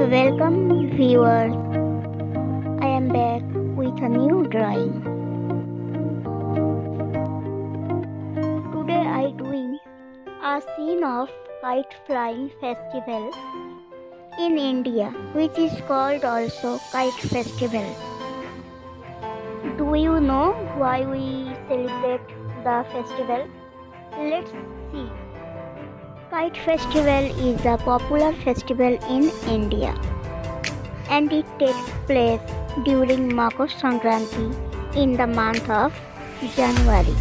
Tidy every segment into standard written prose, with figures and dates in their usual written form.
Welcome viewers, I am back with a new drawing. Today I doing a scene of Kite Flying festival in India, which is called also Kite Festival. Do you know why we celebrate the festival? Let's see. Kite Festival is a popular festival in India and it takes place during Makar Sankranti in the month of January.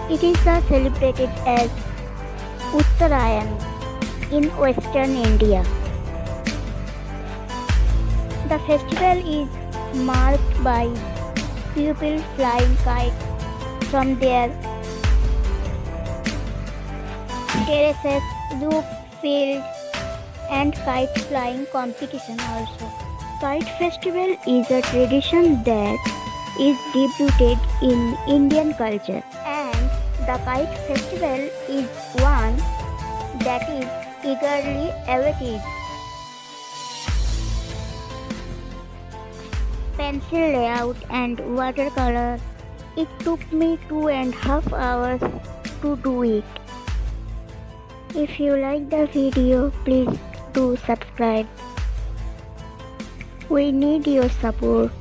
It is celebrated as Uttarayan in western India. The festival is marked by people flying kites from their terraces, roof, fields, and kite flying competition also. Kite festival is a tradition that is deep-rooted in Indian culture, and the kite festival is one that is eagerly awaited. Pencil layout and watercolor. It took me 2.5 hours to do it. If you like the video, please do subscribe. We need your support.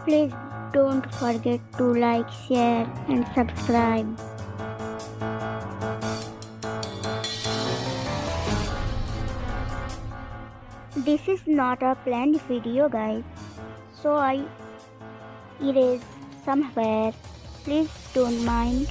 Please don't forget to like, share and subscribe. This is not a planned video, guys, so I erased somewhere. Please don't mind.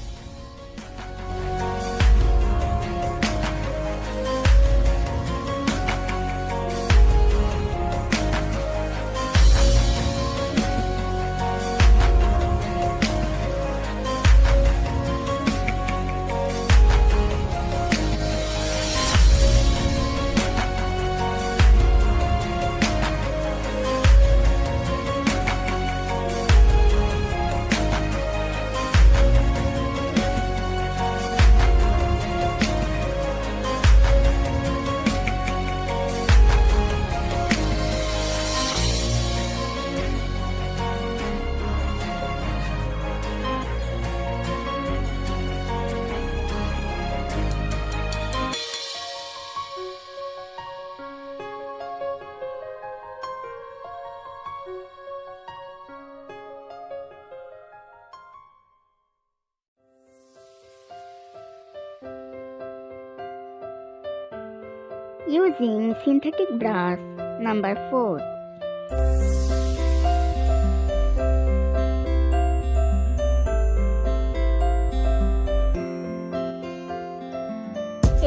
Using synthetic brush number 4.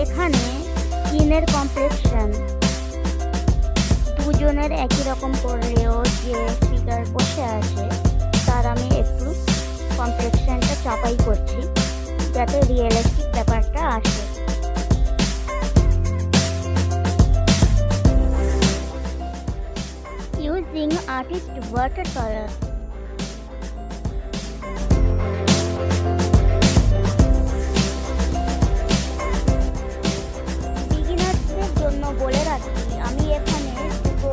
এখানে স্কিনের complexion দুজনের একই রকম করলেও যে figure বসে আছে তার আমি একটু কমপ্লেক্সনটা চাপাই করছি যাতে রিয়েলিস্টিক ব্যাপারটা আসে। Using artist watercolor. বিগিনারদের জন্য বলে রাখি আমি এখানে দুটো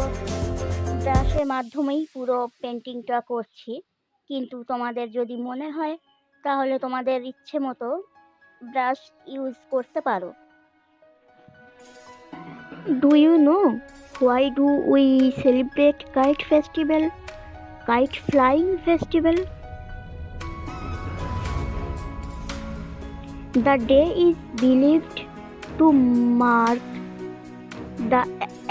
ব্রাশের মাধ্যমেই পুরো পেন্টিংটা করছি, কিন্তু তোমাদের যদি মনে হয় তাহলে তোমাদের ইচ্ছে মতো ব্রাশ ইউজ করতে পারো। Do you know why do we celebrate Kite Festival, Kite Flying Festival? The day is believed to mark the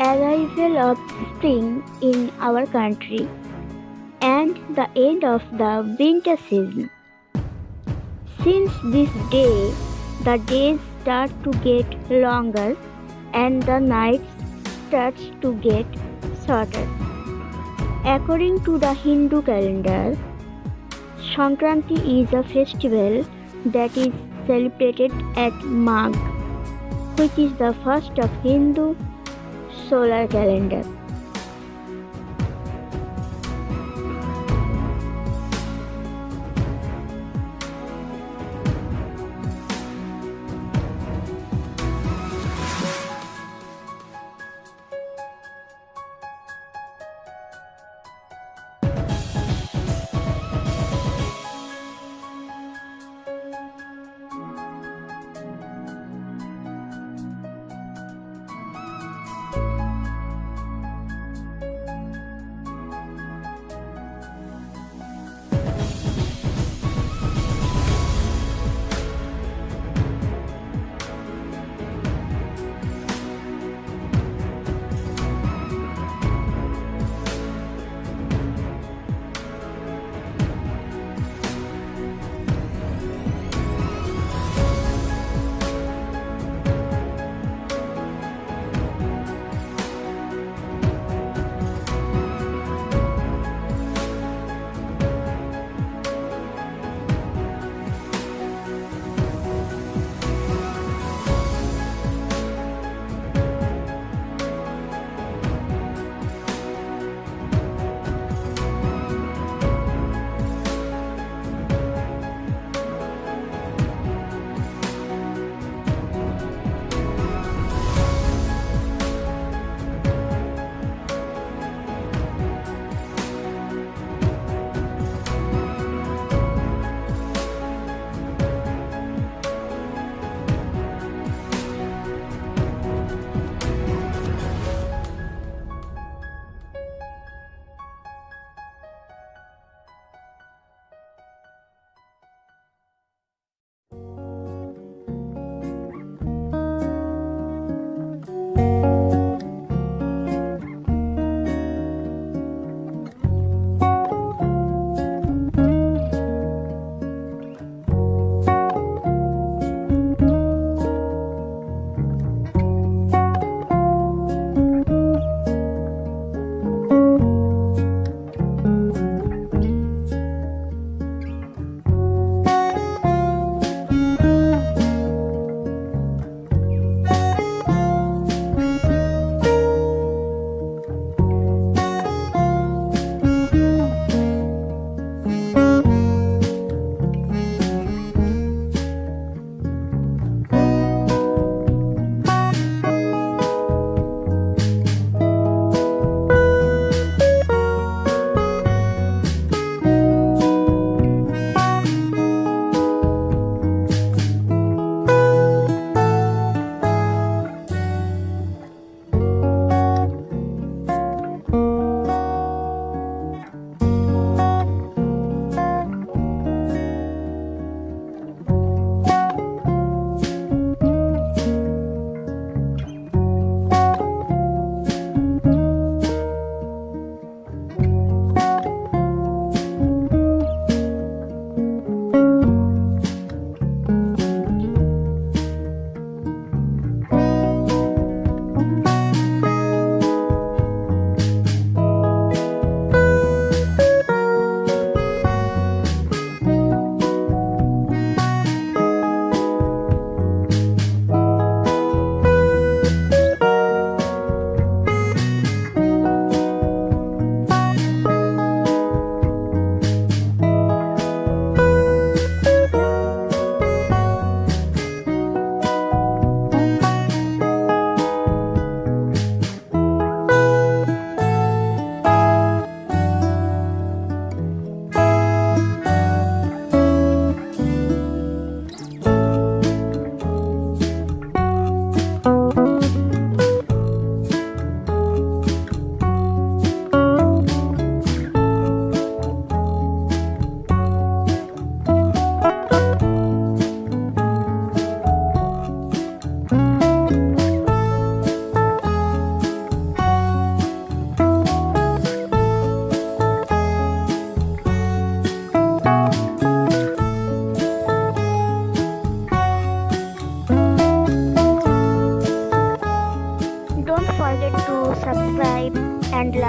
arrival of spring in our country and the end of the winter season. Since this day, the days start to get longer and the nights starts to get shorter. According to the Hindu calendar, Sankranti is a festival that is celebrated at Maam, which is the first of Hindu solar calendar.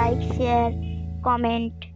like, share, comment.